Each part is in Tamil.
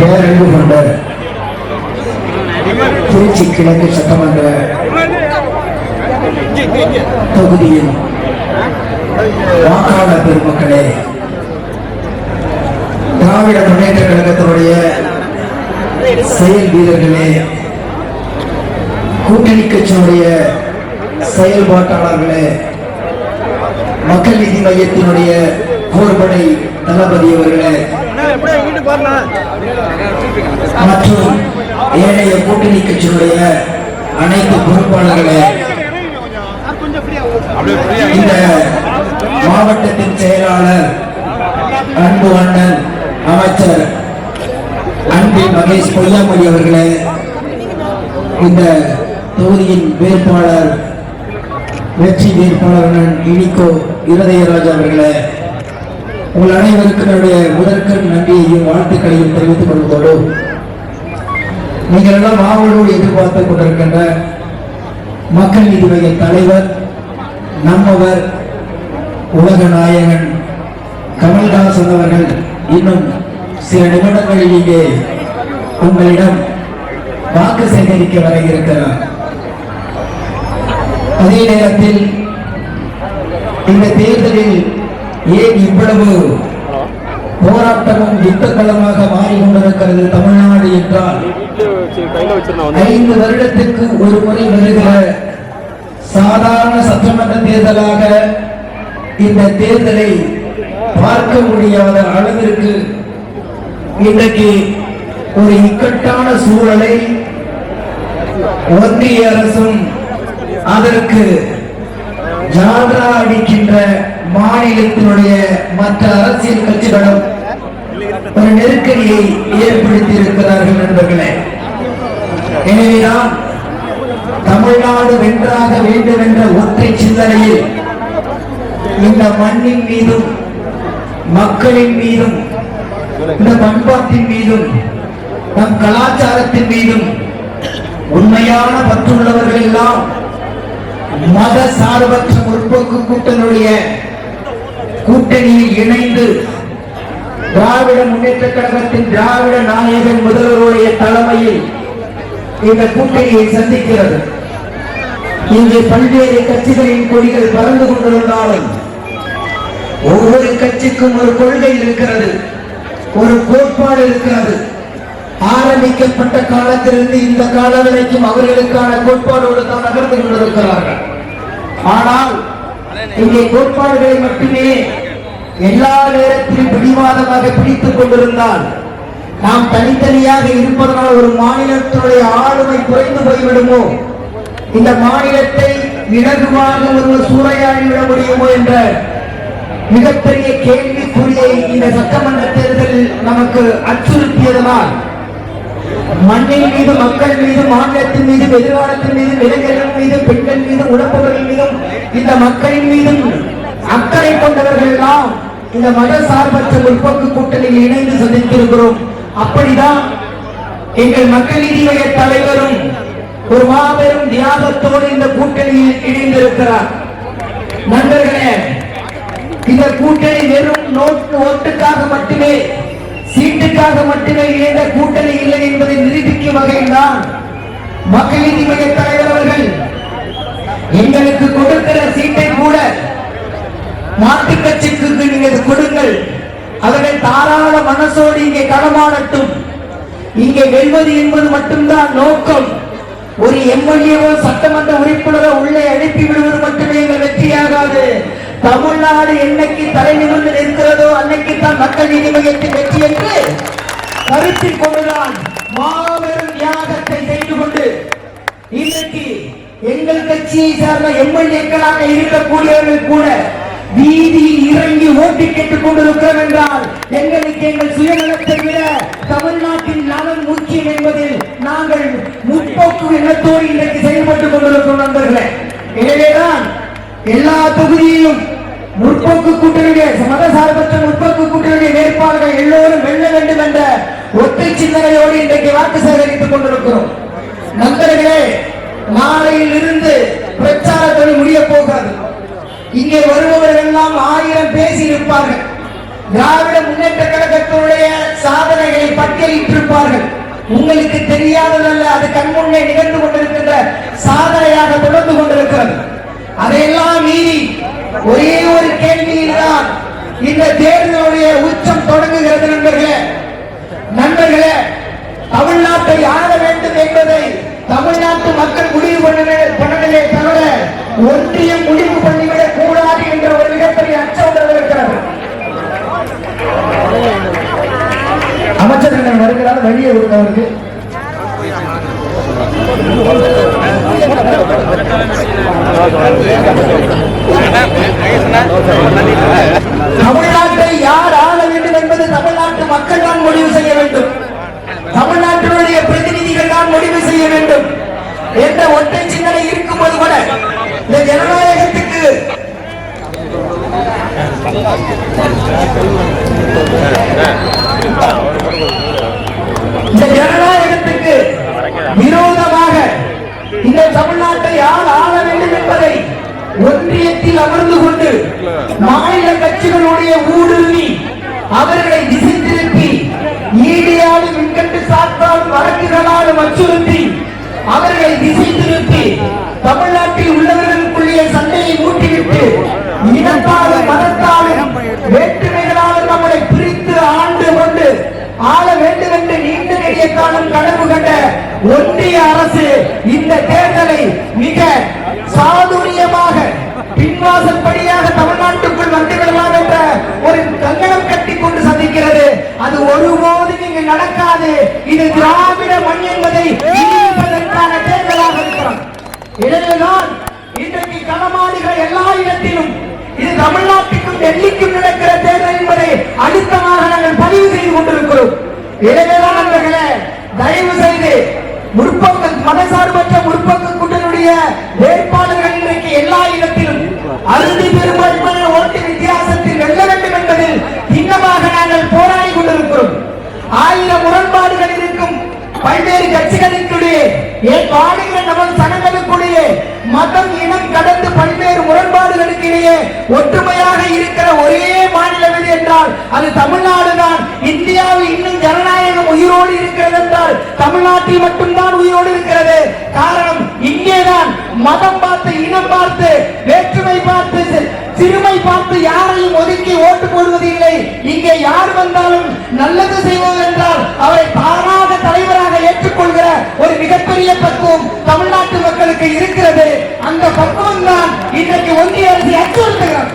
பேரன்பு கொண்ட திருச்சி கிழக்கு சட்டமன்ற தொகுதியின் வாக்காளர் பெருமக்களே, திராவிட முன்னேற்ற கழகத்தினுடைய செயல் வீரர்களே, கூட்டணி கட்சியினுடைய செயல்பாட்டாளர்களே, மக்கள் நீதி மையத்தினுடைய போர்படை தளபதி அவர்களே மற்றும் ஏனைய கூட்டணி கட்சியினுடைய அனைத்து பொறுப்பாளர்களே, இந்த மாவட்டத்தின் செயலாளர் அன்பு அண்ணன் அமைச்சர் அன்பில் மகேஷ் பொய்யாமொழி அவர்களே, இந்த தொகுதியின் வேட்பாளர் வெற்றி வேட்பாளர் இனிகோ இருதயராஜ் அவர்களே, உங்கள் அனைவருக்கும் என்னுடைய முதற்கண் நன்றியையும் வாழ்த்துக்களையும் தெரிவித்துக் கொள்வதோடு, நீங்கள் எல்லாம் ஆவலோடு எதிர்பார்த்துக் கொண்டிருக்கின்ற மக்கள் நீதி மைய தலைவர், நம்மவர், உலக நாயகன் கமல்ஹாசன் அவர்கள் இன்னும் சில நிமிடங்களில் இங்கே உங்களிடம் வாக்கு சேகரிக்க வர இருக்கிறார். அதே நேரத்தில் இந்த தேர்தலில் ஏன் இவ்வளவு போராட்டமும் யுத்தக்களமாக மாறிக்கொண்டிருக்கிறது தமிழ்நாடு என்றால், 5 வருடத்துக்கு ஒரு முறை வருகிற சாதாரண சட்டமன்ற தேர்தலாக இந்த தேர்தலை பார்க்க முடியாத அளவிற்கு இன்றைக்கு ஒரு இக்கட்டான சூழலை ஒன்றிய அரசும் அதற்கு ஜால்ரா அடிக்கின்ற மாநிலத்தினுடைய மற்ற அரசியல் கட்சிகளும் ஒரு நெருக்கடியை ஏற்படுத்தி இருக்கிறார்கள் நண்பர்களே. எனவேதான் தமிழ்நாடு வென்றாக வேண்டும் என்ற ஒற்றை சிந்தனையில் இந்த மண்ணின் மீதும் மக்களின் மீதும் இந்த பண்பாட்டின் மீதும் நம் கலாச்சாரத்தின் மீதும் உண்மையான பற்றுள்ளவர்கள் எல்லாம் மத சார்பற்ற முற்போக்கு கூட்டணியுடைய கூட்டணியில் இணைந்து திராவிட முன்னேற்ற கழகத்தின் திராவிட நாயகன் முதல்வருடைய தலைமையில் இந்த கூட்டணியை சந்திக்கிறது. இங்கே பல்வேறு கட்சிகளின் கொடிகள் பறந்து கொண்டிருந்தாலும் ஒவ்வொரு கட்சிக்கும் ஒரு கொள்கை இருக்கிறது, ஒரு கோட்பாடு இருக்கிறது. ஆரம்பிக்கப்பட்ட காலத்திலிருந்து இந்த காலம் வரைக்கும் அவர்களுக்கான கோட்பாடோடு தான் நகர்ந்து கொண்டிருக்கிறார்கள். ஆனால் இங்கே கோட்பாடுகளை மட்டுமே எல்லா நேரத்திலும் பிடிவாதமாக பிடித்துக் கொண்டிருந்தால் நாம் தனித்தனியாக இருப்பதனால் ஒரு மாநிலத்தினுடைய ஆளுமை குறைந்து போய்விடுமோ, இந்த மாநிலத்தை இலகுவாக ஒருவர் சூறையாடிவிட முடியுமோ என்ற மிகப்பெரிய கேள்விக்குறியை இந்த சட்டமன்ற தேர்தல் நமக்கு அச்சுறுத்தியதனால் மண்ணின் மீது, மக்கள் மீது, மாநிலத்தின் மீது, எதிர்காலத்தின் மீது, இளைஞர்கள் மீது, பெண்கள் மீது, உடம்புகளின் மீதும் இந்த மக்களின் மீதும் அக்கறை கொண்டவர்கள் எல்லாம் இந்த மத சார்பற்ற முற்போக்கு கூட்டணியில் இணைந்து சந்தித்திருக்கிறோம். அப்படிதான் எங்கள் மக்கள் நீதி மைய தலைவரும் ஒரு மாபெரும் தியாகத்தோடு இந்த கூட்டணியில் இணைந்திருக்கிறார். நண்பர்களே, இந்த கூட்டணி வெறும் ஓட்டுக்காக மட்டுமே, சீட்டுக்காக மட்டுமே இணைந்த கூட்டணி இல்லை என்பதை நிரூபிக்கும் வகையில் தான் மக்கள் நீதி மைய தலைவர் அவர்கள் எங்களுக்கு கொடுக்கிற சீட்டை கூட மாற்று கட்சிக்கு நீங்கள் கொடுங்கள், அவர்கள் தாராள மனசோடு இங்கே களமாடட்டும், இங்கே வெல்வது என்பது மட்டும்தான் நோக்கம். ஒரு எம்எல்ஏவோ சட்டமன்ற உறுப்பினரோ உள்ளே அனுப்பி விடுவது மட்டுமே எங்கள் வெற்றியாகாது. தமிழ்நாடு என்னைக்கு தலை நிமிர்ந்து நிற்கிறதோ அன்னைக்கு தான் மக்கள் நீதி மையத்தின் வெற்றி என்று கருத்தில் கொண்டுதான் மாபெரும் தியாகத்தை செய்து கொண்டு இன்றைக்கு எங்கள் கட்சியை சார்ந்த எம்எல்ஏக்களாக இருக்கக்கூடியவர்கள் கூட வீதியில் இறங்கி ஓட்டு கேட்டுக் கொண்டிருக்கிறோம் என்றால் எங்களுக்கு எங்கள் சுயநலத்தை விட தமிழ்நாட்டின் நலன் முக்கியம் என்பதில் நாங்கள் முற்போக்கு எண்ணத்தோடு இன்றைக்கு செயல்பட்டுக் கொண்டிருக்கிறோம் நண்பர்களே. எனவேதான் எல்லா தொகுதியிலும் முற்போக்கு கூட்டணியுடைய மத சார்பற்ற முற்போக்கு கூட்டணியுடைய வேட்பாளர்கள் எல்லோரும் வெல்ல வேண்டும் என்ற ஒற்றை சிந்தனையோடு இன்றைக்கு வாக்கு சேகரித்துக் கொண்டிருக்கிறோம். நண்பர்களே, நாளையில் இருந்து பிரச்சாரத்தோடு முடிய போகாது. இங்கே வருபவர்கள் எல்லாம் 1000 பேசி இருப்பார்கள். திராவிட முன்னேற்ற கழகத்தினுடைய சாதனைகளை பட்டியலிட்டிருப்பார்கள். உங்களுக்கு தெரியாததல்ல, அது கண்முன்னே நிகழ்ந்து கொண்டிருக்கின்ற சாதனையாக தொடர்ந்து கொண்டிருக்கிறது. அதையெல்லாம் மீறி ஒரே ஒரு கேள்வியில்தான் இந்த தேர்தலுடைய உச்சம் தொடங்குகிறது. நண்பர்களே, தமிழ்நாட்டை ஆள வேண்டும் என்பதை தமிழ்நாட்டு மக்கள் முடிவு பண்ணவே தவிர ஒன்றியம் முடிவு பண்ணிவிடக் கூடாது என்ற ஒரு மிகப்பெரிய அச்சம் இருக்கிறது. அமைச்சர்கள் வருகிறார், வெளியே விடுறவருக்கு தமிழ்நாட்டை யார் ஆள வேண்டும் என்பது தமிழ்நாட்டு மக்கள் தான் முடிவு செய்ய வேண்டும். தமிழ்நாட்டினுடைய பிரதிநிதிகள் தான் முடிவு செய்ய வேண்டும் என்ற ஒற்றை சிந்தனை இருக்கும்போது கூட இந்த ஜனநாயகத்துக்கு விரோதமாக இந்த தமிழ்நாட்டை யார் ஆள வேண்டும் என்பதை ஒன்றியத்தில் அமர்ந்து கொண்டு மாநில கட்சிகளுடைய ஊடுருவி அவர்களை திசை திருப்பி ஈடியாலும் மின்கட்டு சாத்தாலும் வழக்குகளாலும் அச்சுறுத்தி அவர்களை திசை திருப்பி தமிழ்நாட்டில் உள்ளவர்களுக்குள்ளே சண்டையை மூட்டிவிட்டு இனத்தாலும் மதத்தாலும் வேற்றுமைகளாலும் நம்மளை பிரித்து ஆண்டு கொண்டு ஆள வேண்டும் என்று நீண்ட நெடிய காலம் கனவு கண்ட ஒன்றிய அரசு இந்த தேர்தலை மிக சாதுரியமாக பின்வாசற்படியாக தமிழ்நாட்டுக்குள் வந்துவிடலாம் என்ற ஒரு கங்கணம் கட்டி கொண்டு சந்திக்கிறது. அது ஒருபோதும் இங்கு நடக்காது. இது திராவிட மண் என்பதை நிரூபிப்பதற்கான தேர்தலாக இருக்கிறோம். எனவேதான் இன்றைக்கு களமாடுகிற எல்லா இடத்திலும் இது தமிழ்நாட்டுக்கும் டெல்லிக்கும் நடக்கிற தேர்தல் என்பதை அழுத்தமாக நாங்கள் பதிவு செய்து கொண்டிருக்கிறோம். எனவேதான் நண்பர்களே, தயவு செய்து முற்போக்கு மதசார்பற்ற முற்போக்கு கூட்டணியுடைய வேட்பாளர்கள் இன்றைக்கு எல்லா இடத்திலும் அறுதி பெரும்பான்மையான ஓட்டு வித்தியாசத்தில் வெல்ல வேண்டும் என்பதில் இன்னமாக நாங்கள் போராடி கொண்டிருக்கிறோம். 1000 முரண்பாடுகள் இருக்கும் பல்வேறு கட்சிகளுக்குள்ளே பாடுகிற நமது சனங்களுக்குள்ளே மதம் இனம் கடந்து பல்வேறு முரண்பாடுகளுக்கு இடையே ஒற்றுமையாக இருக்கிற ஒரே மாநிலம் எது என்றால் அது தமிழ்நாடு தான். இந்தியாவில் இன்னும் ஜனநாயகம் உயிரோடு இருக்கிறது என்றால் தமிழ்நாட்டில் மட்டும்தான் உயிரோடு இருக்கிறது. காரணம், இங்கேதான் மதம் பார்த்து இனம் பார்த்து வேற்றுமை பார்த்து சிறுமை பார்த்து யாரையும் ஒதுக்கி ஓட்டு போடுவது இல்லை. இங்கே யார் வந்தாலும் நல்லது செய்வது என்றால் அவரை தானாக தலைவராக ஏற்றுக்கொள்கிற ஒரு மிகப்பெரிய பக்குவம் தமிழ்நாட்டு மக்களுக்கு இருக்கிறது. அந்த பக்குவம் தான் இன்றைக்கு ஒன்றிய அரசு அச்சுறுத்துகிறார்.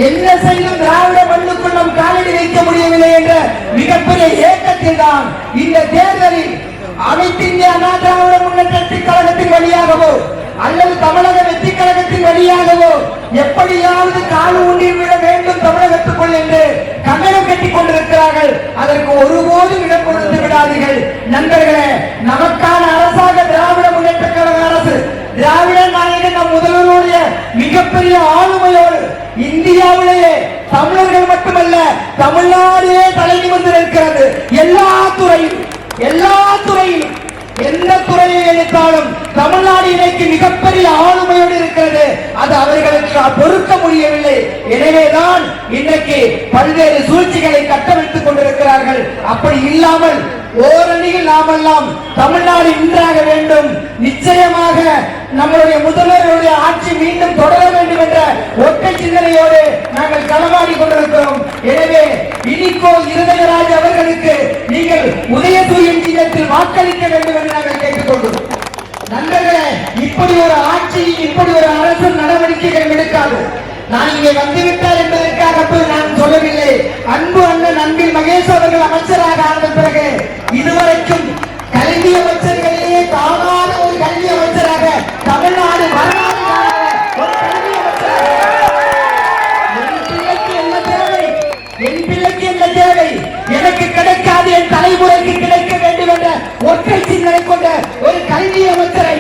என்ன செய்யும் திராவிட மண்ணுக்குள் நம் காலடி வைக்க முடியவில்லை என்ற மிகப்பெரிய ஏக்கத்தில் தான் இந்த தேர்தலில் அனைத்து இந்திய அண்ணா திராவிட முன்னேற்ற கழகத்தின் வழியாகவோ அல்லது தமிழக வெற்றி கழகத்தின் வழியாகவோ எப்படியாவது கால் ஊன்றி விட வேண்டும் தமிழகத்துக்குள் என்று கங்கணம் கட்டிக் கொண்டிருக்கிறார்கள். அதற்கு ஒருபோதும் இடம் கொடுத்து விடாதீர்கள் நண்பர்களே. நமக்கான அரசாக திராவிட முன்னேற்ற கழக அரசு, திராவிட நாயகன் நம் முதல்வருடைய மிகப்பெரிய ஆளுமையோடு இந்தியாவிலேயே தமிழர்கள் மட்டுமல்ல தமிழ்நாடே தலை நிமிர்ந்து இருக்கிறது. எல்லா துறையிலும் எந்த துறையை எடுத்தாலும் தமிழ்நாடு இன்றைக்கு மிகப்பெரிய ஆளுமையோடு இருக்கிறது. அது அவர்களுக்கு பொறுக்க முடியவில்லை. எனவேதான் இன்றைக்கு பல்வேறு சூழ்ச்சிகளை கட்டமைத்துக் கொண்டிருக்கிறார்கள். அப்படி இல்லாமல் ஓரணியில் நாமெல்லாம் தமிழ்நாடு இன்றாக வேண்டும். நிச்சயமாக நம்முடைய முதல்வருடைய ஆட்சி மீண்டும் தொடர வேண்டும் என்ற ஒற்றை சிந்தனையோடு நாங்கள் களமாடி கொண்டிருக்கிறோம். எனவே இனிக்கோ இருதயராஜ் அவர்களுக்கு நீங்கள் உதயசூரியன் சின்னத்தில் வாக்களிக்க வேண்டும் என்று நாங்கள் கேட்டுக்கொண்டோம். நண்பர்களே, இப்படி ஒரு ஆட்சி, இப்படி ஒரு அரசு நடவடிக்கைகள் எடுக்காது. நான் இங்கே வந்துவிட்டார் என்பதற்காக நான் சொல்லவில்லை. அன்பு அண்ணன் அன்பில் மகேஷ் அவர்கள் அமைச்சராக ஆன பிறகு இதுவரைக்கும் கல்வி அமைச்சர்களே காணாத ஒரு கல்வி அமைச்சராக தமிழ்நாடு வரலாறு ஒரு கல்வி அமைச்சராக என் பிள்ளைக்கு என்ன தேவை, எனக்கு கிடைக்காது என் தலைமுறைக்கு கிடைக்க வேண்டும் என்ற ஒற்றை சிந்தனை கொண்ட ஒரு கல்வி அமைச்சரை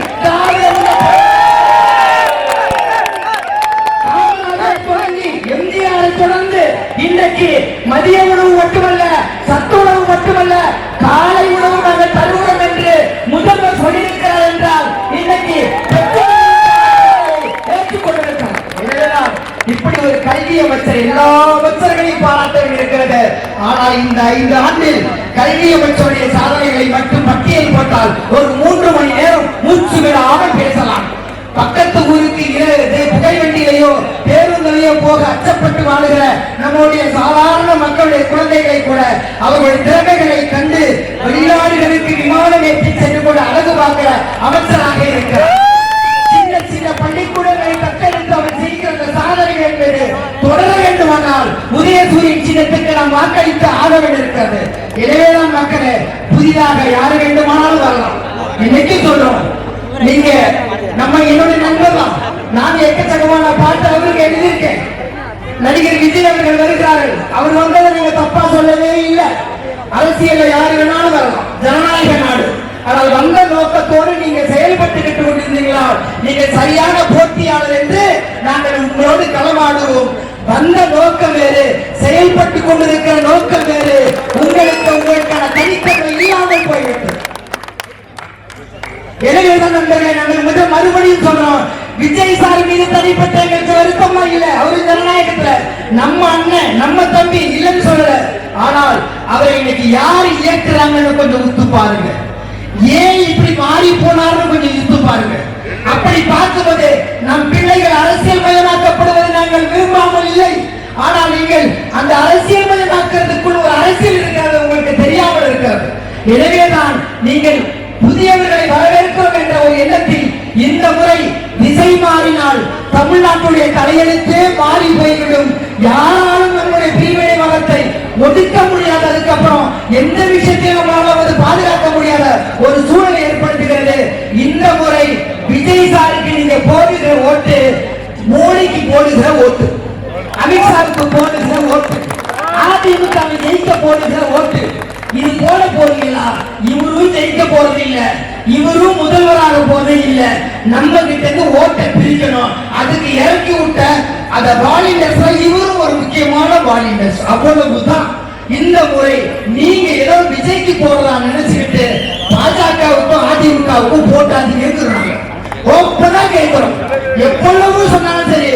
தொடர்ந்து இன்றைக்கு மதிய உணவு மட்டுமல்ல, சத்து உணவு மட்டுமல்ல, காலை உணவு நாங்கள் தருவோம் என்று முதல்வர் சொல்லியிருக்கிறார் என்றால் இன்னைக்கு ஏற்றுக்கொண்டிருக்கிறார். இப்படி ஒரு கல்வி அமைச்சர் எல்லா அமைச்சர்களையும் பாராட்ட ஆனால் இந்த 5 ஆண்டில் கல்வி அமைச்சருடைய சாதனைகளை மட்டும் பட்டியல் போட்டால் ஒரு 3 மணி நேரம் மூச்சு விடாமல் பேசலாம். பக்கத்து ஊருக்கு புகைவண்டியிலேயோ பேருந்திலேயோ போக அச்சப்பட்டு வாழுகிற நம்முடைய சாதாரண மக்களுடைய குழந்தைகளை கூட அவர்களுடைய திறமைகளை கண்டு வெளிநாடுகளுக்கு விமானம் ஏற்றி சென்று கொண்டு அழகு பார்க்கிற அமைச்சராக இருக்கிறார். சின்ன சின்ன பள்ளிக்கூடங்களை தத்தெடுத்து அவர் செய்கிற சாதனைகள் என்பது தொடர வேண்டுமானால் உதயசூரியன் சின்னத்துக்கு நாம் வாக்களித்து ஆக வேண்டியிருக்கிறது. எனவேதான் மக்களே, புதிதாக யாரு வேண்டுமானாலும் வரலாம். இன்னைக்கு சொல்றோம், நீங்க நம்ம என்னுடைய நண்பர் தான். நான் எக்கச்சக்கமான பாட்டு அவருக்கு எழுதியிருக்கேன். நடிகர் விஜய் அவர்கள் வருகிறார்கள். அவர் வந்ததை நீங்க தப்பா சொல்லவே இல்லை. அரசியல் யாரு வேணாலும் வரலாம், ஜனநாயக நாடு. ஆனால் வந்த நோக்கத்தோடு நீங்க செயல்பட்டுக்கிட்டு கொண்டிருந்தீங்களா, நீங்க சரியான போட்டியாளர் என்று நாங்கள் உங்களோடு களமாடுவோம். வந்த நோக்கம் வேறு, செயல்பட்டு கொண்டிருக்கிற நோக்கம் வேறு. உங்களுக்கான தனித்தன்மை இல்லாமல் போய்விட்டது. எனவேதான் நண்பர்களை நாங்கள் மறுபடியும் சொல்றோம், விஜய் சார் மீது தனிப்பட்ட எங்களுக்கு வருத்தமா இல்ல. அவரு ஜனநாயகத்துல நம்ம அண்ணன், நம்ம தம்பி இல்லைன்னு சொல்லல. ஆனால் அவரை இன்னைக்கு யார் இயக்குறாங்கன்னு கொஞ்சம் உத்து பாருங்க. ஏன் இப்படி மாறி போனார்னு கொஞ்சம் உத்து பாருங்க. அப்படி பார்க்கும்போது நம் பிள்ளைகள் அரசியல் மயமாக்கப்படுவதை நாங்கள் விரும்பாமல் இல்லை. ஆனால் நீங்கள் அந்த அரசியல் மயமாக்குறதுக்குள் ஒரு அரசியல் இருக்கிறது உங்களுக்கு தெரியாமல் இருக்கிறது. எனவேதான் நீங்கள் புதியவர்களை வரவேற்கிறோம் என்ற ஒரு எண்ணத்தில் இந்த முறை திசை மாறினால் தமிழ்நாட்டுடைய தலையெழுத்தே மாறி போய்விடும். யாராலும் நம்முடைய பிரிவினை மதத்தை ஒதுக்க முடியாது. அதுக்கப்புறம் எந்த விஷயத்தையும் நம்மளால பாதுகாக்க முடியாத ஒரு சூழலை ஏற்படுத்துகிறது. இந்த முறை விஜய் சாருக்கு நீங்க போடுகிற ஓட்டு மோடிக்கு போடுகிற ஓட்டு, அமித்ஷாவுக்கு போடுகிற ஓட்டு, அதிமுக ஜெயிக்க போடுகிற ஓட்டு. இது போட போறீங்களா? இவரும் ஜெயிக்க போறது இல்ல, இவரும் முதல்வராக போறது இல்ல. நம்ம கிட்ட இருந்து ஓட்டை பிரிக்கணும். அதுக்கு இறக்கி விட்ட அந்த வாலண்டியர்ஸ் இவரும் ஒரு முக்கியமான வாலண்டியர்ஸ். அவ்வளவுதான். இந்த முறை நீங்க ஏதோ விஜய்க்கு போடலாம் நினைச்சுக்கிட்டு பாஜகவுக்கும் அதிமுகவுக்கும் போட்டாதீங்க. ஓப்பனாக கேட்கிறோம். எவ்வளவு சொன்னாலும் சரி,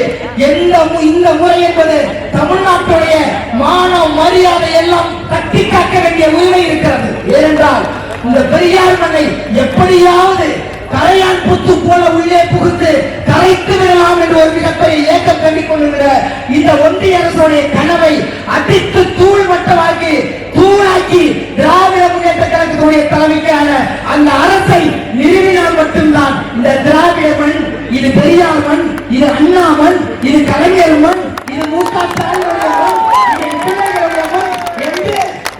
இந்த முறை என்பது தமிழ்நாட்டுடைய மான மரியாதை எல்லாம் கட்டி காக்க வேண்டிய உரிமை இருக்கிறது. ஏனென்றால் இந்த பெரியார் மண்ணை எப்படியாவது கரையான் புத்து போல உள்ளே புகுந்து கரைத்து விடலாம் என்று ஒரு மிகப்பெரிய இயக்கம் கண்டிக் கொண்டிருக்கிற இந்த ஒன்றிய அரசுடைய கனவை அடித்து தூள் மட்டமாக்கி தூளாக்கி திராவிட முன்னேற்ற கழகத்துடைய தலைமைக்கான அந்த அரசை நிறுவினால் மட்டும்தான் இந்த திராவிட மண், இது பெரியார் மண், இது அண்ணா மண், இது கலைஞர் மண், இது மு.க. ஸ்டாலினுடைய மண், இது பிள்ளைகளுடைய மண் என்று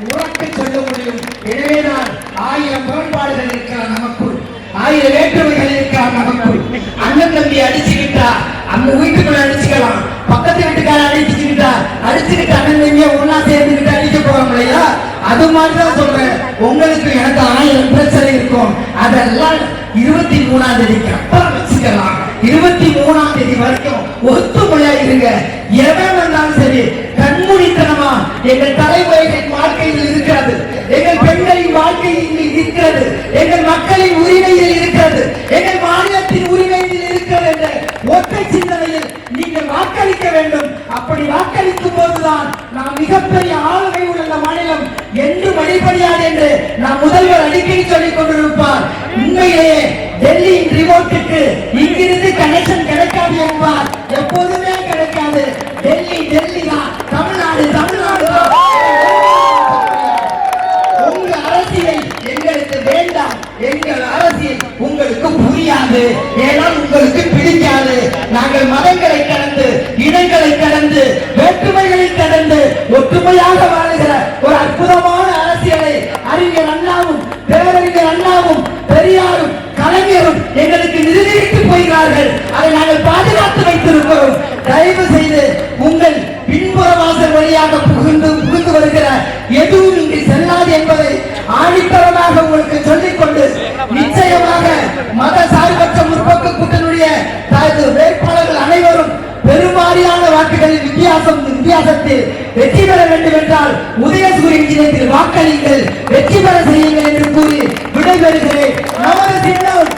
உறக்க சொல்ல முடியும். எனவேதான் 1000 முரண்பாடுகள் இருக்கிறார் நமக்குள், 1000 வேற்றுமைகள் இருக்கிறார் நமக்குள். அண்ணன் தம்பி அடிச்சுக்கிட்டா நம்ம வீட்டுக்குள்ள அடிச்சுக்கலாம், பக்கத்து வீட்டுக்கார அடிச்சுக்கிட்டா அடிச்சுக்கிட்டு அண்ணன் தம்பியா ஒன்னா சேர்ந்துக்கிட்டு அடிக்க போறோம் இல்லையா? அது மாதிரிதான் சொல்றேன். உங்களுக்கு எனக்கு 1000 பிரச்சனை இருக்கும். அதெல்லாம் 23ஆம் தேதிக்கு அப்புறம் வச்சுக்கலாம். 23ஆம் தேதி வரைக்கும் ஒத்துமையா இருங்க. எவன் வந்தாலும் சரி, கண்மூடித்தனமா எங்கள் தலைமுறைகளின் வாழ்க்கையில் இருக்கிறது, எங்கள் பெண்களின் வாழ்க்கையில் இருக்கிறது, எங்கள் மக்களின் உரிமையில் இருக்கிறது, எங்கள் மாநிலத்தின் உரிமையில் இருக்கிறது என்ற ஒற்றை சிந்தனையில் நீங்கள் வாக்களிக்க வேண்டும். அப்படி வாக்களிக்கும் போதுதான் நாம் மிகப்பெரிய ஆளுமை உள்ள மாநிலம் என்று வழிபடியாது என்று நாம் முதல்வர் அடிக்கடி சொல்லிக் கொண்டிருப்பார். உண்மையிலேயே டெல்லியின் ரிமோட்டுக்கு இங்கிருந்து கனெக்ஷன் கிடைக்காது என்பார். எப்போதுமே கிடைக்காது. டெல்லி டெல்லி தான், தமிழ்நாடு தமிழ்நாடு தான். உங்க அரசியல் எங்களுக்கு வேண்டாம், எங்கள் அரசியல் உங்களுக்கு புரியாது, ஏனால் உங்களுக்கு பிடிக்காது. நாங்கள் மதங்களை கடந்து, இனங்களை கடந்து, வேற்றுமைகளை கடந்து ஒற்றுமையாக வாழுகிற ஒரு அற்புதமான அரசியலை அறிஞர் அண்ணாவும் பேரறிஞர் அண்ணாவும் பெரியாரும் கலைஞரும் எங்களுக்கு நிரூபித்து போகிறார்கள். அதை நாங்கள் பாதுகாத்து வைத்திருக்கிறோம். தயவு செய்து உங்கள் பின்புற வாசல் வழியாக புகுந்து வருகிற எதுவும் இங்கு செல்லாது என்பதை ஆணித்தரமாக உங்களுக்கு சொல்லிக்கொண்டு, நிச்சயமாக மத சார்பற்ற முற்போக்கு கூட்டணியுடைய வேட்பாளர்கள் அனைவரும் பெருவாரியான வாக்குகளின் வித்தியாசத்தில் வெற்றி பெற வேண்டும் என்றால் உதயசூரியன் சின்னத்தில் வாக்களிங்கள், வெற்றி பெற செய்யுங்கள் என்று கூறி விடைபெறுகிறேன். நமது சின்னம்